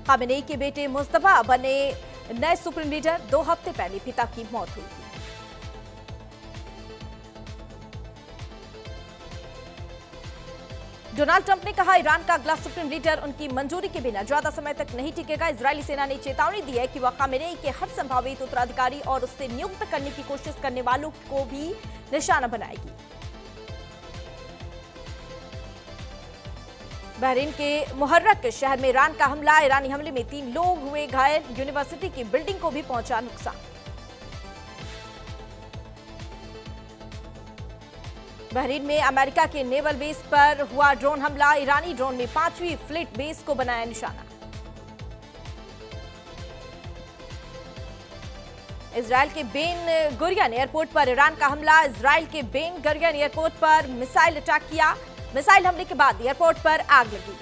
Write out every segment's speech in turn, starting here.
Khamenei के बेटे मुस्तफा बने नए सुप्रीम लीडर। 2 हफ्ते पहले पिता की मौत हुई थी। डोनाल्ड ट्रंप ने कहा, ईरान का अगला सुप्रीम लीडर उनकी मंजूरी के बिना ज्यादा समय तक नहीं टिकेगा। इजरायली सेना ने चेतावनी दी है कि वह खामेनेई के हर संभावित उत्तराधिकारी और उससे नियुक्त करने की कोशिश करने वालों को भी निशाना बनाएगी। बहरीन के मुहर्रक शहर में ईरान का हमला। ईरानी हमले में 3 लोग हुए घायल। यूनिवर्सिटी की बिल्डिंग को भी पहुंचा नुकसान। बहरीन में अमेरिका के नेवल बेस पर हुआ ड्रोन हमला। ईरानी ड्रोन में 5वीं फ्लीट बेस को बनाया निशाना। इजरायल के बेन गुरियन एयरपोर्ट पर ईरान का हमला। इजरायल के बेन गुरियन एयरपोर्ट पर मिसाइल अटैक किया। मिसाइल हमले के बाद एयरपोर्ट पर आग लगी।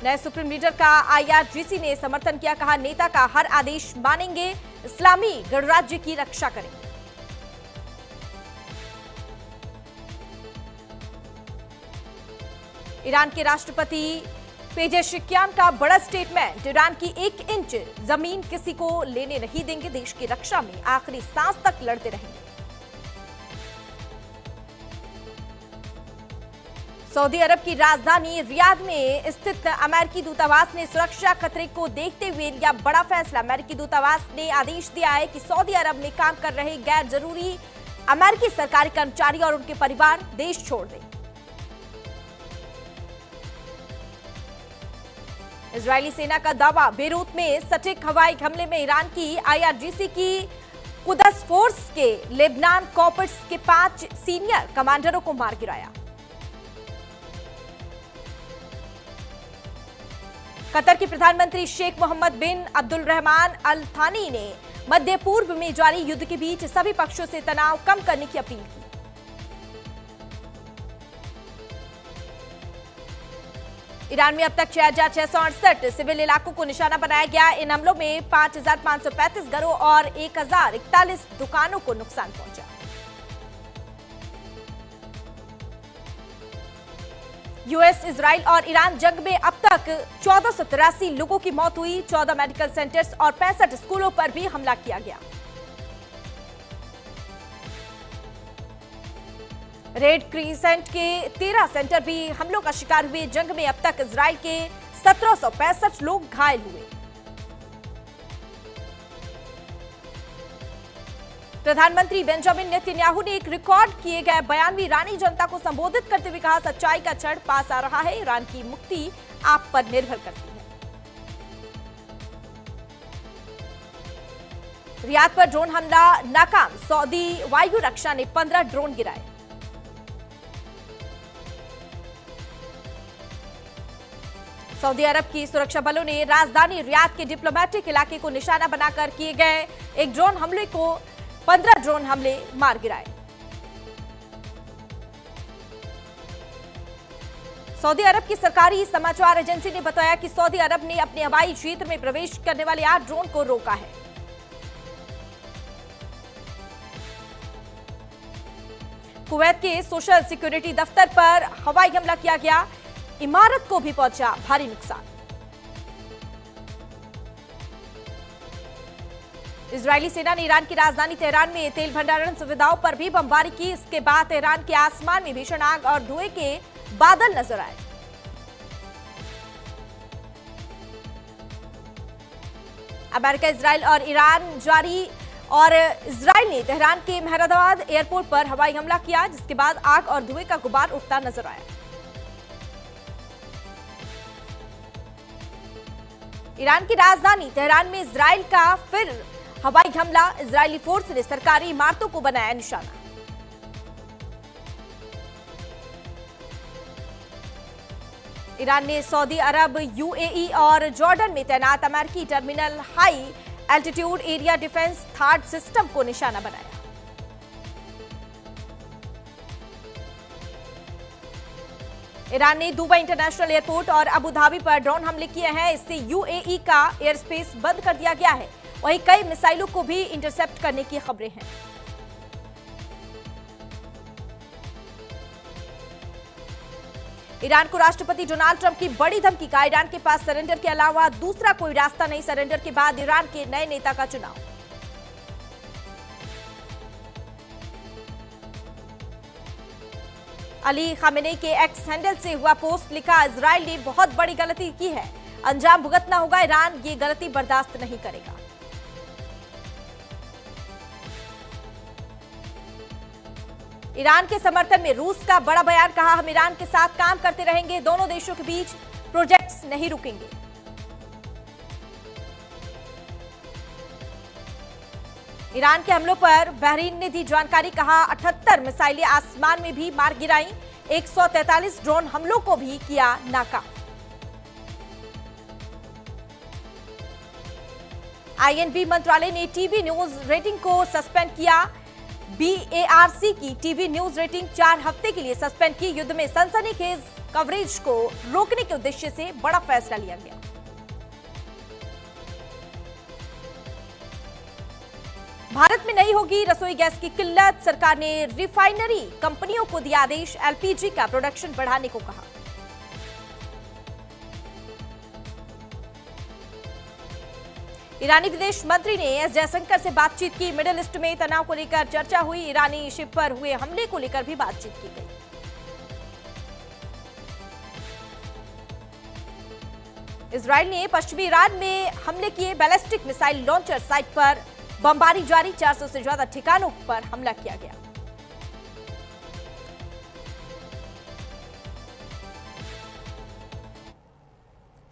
नए सुप्रीम लीडर का आईआरजीसी ने समर्थन किया। कहा, नेता का हर आदेश मानेंगे, इस्लामी गणराज्य की रक्षा करेंगे। ईरान के राष्ट्रपति पेजेशिकियान का बड़ा स्टेटमेंट। ईरान की 1 इंच जमीन किसी को लेने नहीं देंगे। देश की रक्षा में आखिरी सांस तक लड़ते रहेंगे। सऊदी अरब की राजधानी रियाद में स्थित अमेरिकी दूतावास ने सुरक्षा खतरे को देखते हुए लिया बड़ा फैसला। अमेरिकी दूतावास ने आदेश दिया है कि सऊदी अरब में काम कर रहे गैर जरूरी अमेरिकी सरकारी कर्मचारी और उनके परिवार देश छोड़ दें। इजरायली सेना का दावा, बेरूत में सटीक हवाई हमले में ईरान की आईआरजीसी की कुदस फोर्स के लेबनान कॉर्प्स के 5 सीनियर कमांडरों को मार गिराया। कतर के प्रधानमंत्री शेख मोहम्मद बिन अब्दुल रहमान अल थानी ने मध्य पूर्व में जारी युद्ध के बीच सभी पक्षों से तनाव कम करने की अपील की। ईरान में अब तक 6,668 सिविल इलाकों को निशाना बनाया गया। इन हमलों में 5,535 घरों और 1,041 दुकानों को नुकसान पहुंचा। यूएस, इजराइल और ईरान जंग में अब तक 1483 लोगों की मौत हुई। 14 मेडिकल सेंटर्स और 65 स्कूलों पर भी हमला किया गया। रेड क्रिसेंट के 13 सेंटर भी हमलों का शिकार हुए। जंग में अब तक इजराइल के 1765 लोग घायल हुए। प्रधानमंत्री बेंजामिन नेतन्याहू ने एक रिकॉर्ड किए गए बयान में ईरानी जनता को संबोधित करते हुए कहा, सच्चाई का क्षण पास आ रहा है। ईरान की मुक्ति आप पर निर्भर करती है। रियाद पर ड्रोन हमला नाकाम। सऊदी वायु रक्षा ने 15 ड्रोन गिराए। सऊदी अरब की सुरक्षा बलों ने राजधानी रियाद के डिप्लोमेटिक इलाके को निशाना बनाकर किए गए एक ड्रोन हमले को 15 ड्रोन हमले मार गिराए। सऊदी अरब की सरकारी समाचार एजेंसी ने बताया कि सऊदी अरब ने अपने हवाई क्षेत्र में प्रवेश करने वाले 8 ड्रोन को रोका है। कुवैत के सोशल सिक्योरिटी दफ्तर पर हवाई हमला किया गया। इमारत को भी पहुंचा भारी नुकसान। इजरायली सेना ने ईरान की राजधानी तेहरान में तेल भंडारण सुविधाओं पर भी बमबारी की। इसके बाद तेहरान के आसमान में भीषण आग और धुएं के बादल नजर आए। अमेरिका, इजराइल और ईरान जारी और इजराइल ने तेहरान के मेहराबाद एयरपोर्ट पर हवाई हमला किया, जिसके बाद आग और धुएं का गुबार उठता नजर आया। ईरान की राजधानी तेहरान में इजराइल का फिर हवाई हमला। इजरायली फोर्स ने सरकारी इमारतों को बनाया निशाना। ईरान ने सऊदी अरब, यूएई और जॉर्डन में तैनात अमेरिकी terminal high altitude area defence third system को निशाना बनाया। ईरान ने दुबई इंटरनेशनल एयरपोर्ट और अबू धाबी पर ड्रोन हमले किए हैं। इससे यूएई का एयर स्पेस बंद कर दिया गया है। वहीं कई मिसाइलों को भी इंटरसेप्ट करने की खबरें हैं। ईरान को राष्ट्रपति डोनाल्ड ट्रंप की बड़ी धमकी का। ईरान के पास सरेंडर के अलावा दूसरा कोई रास्ता नहीं। सरेंडर के बाद ईरान के नए नेता का चुनाव। अली खामेनेई के एक्स हैंडल से हुआ पोस्ट, लिखा इजराइल ने बहुत बड़ी गलती की है, अंजाम भुगतना होगा, ईरान ये गलती बर्दाश्त नहीं करेगा। ईरान के समर्थन में रूस का बड़ा बयान, कहा हम ईरान के साथ काम करते रहेंगे, दोनों देशों के बीच प्रोजेक्ट्स नहीं रुकेंगे। ईरान के हमलों पर बहरीन ने दी जानकारी, कहा 78 मिसाइलें आसमान में भी मार गिराई, 143 ड्रोन हमलों को भी किया नाकाम। आईएनबी मंत्रालय ने टीवी न्यूज रेटिंग को सस्पेंड किया। बीएआरसी की टीवी न्यूज रेटिंग 4 हफ्ते के लिए सस्पेंड की। युद्ध में सनसनीखेज कवरेज को रोकने के उद्देश्य से बड़ा फैसला लिया गया। भारत में नहीं होगी रसोई गैस की किल्लत, सरकार ने रिफाइनरी कंपनियों को दिया आदेश, एलपीजी का प्रोडक्शन बढ़ाने को कहा। ईरानी विदेश मंत्री ने एस जयशंकर से बातचीत की। मिडिल ईस्ट में तनाव को लेकर चर्चा हुई। ईरानी शिप पर हुए हमले को लेकर भी बातचीत की गई। इजराइल ने पश्चिमी ईरान में हमले किए। बैलिस्टिक मिसाइल लॉन्चर साइट पर बमबारी जारी, 400 से ज्यादा ठिकानों पर हमला किया गया।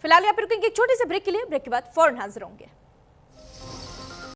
फिलहाल यहाँ पर रुकेंगे एक छोटे से ब्रेक के लिए। ब्रेक के बाद फौरन हाजिर होंगे।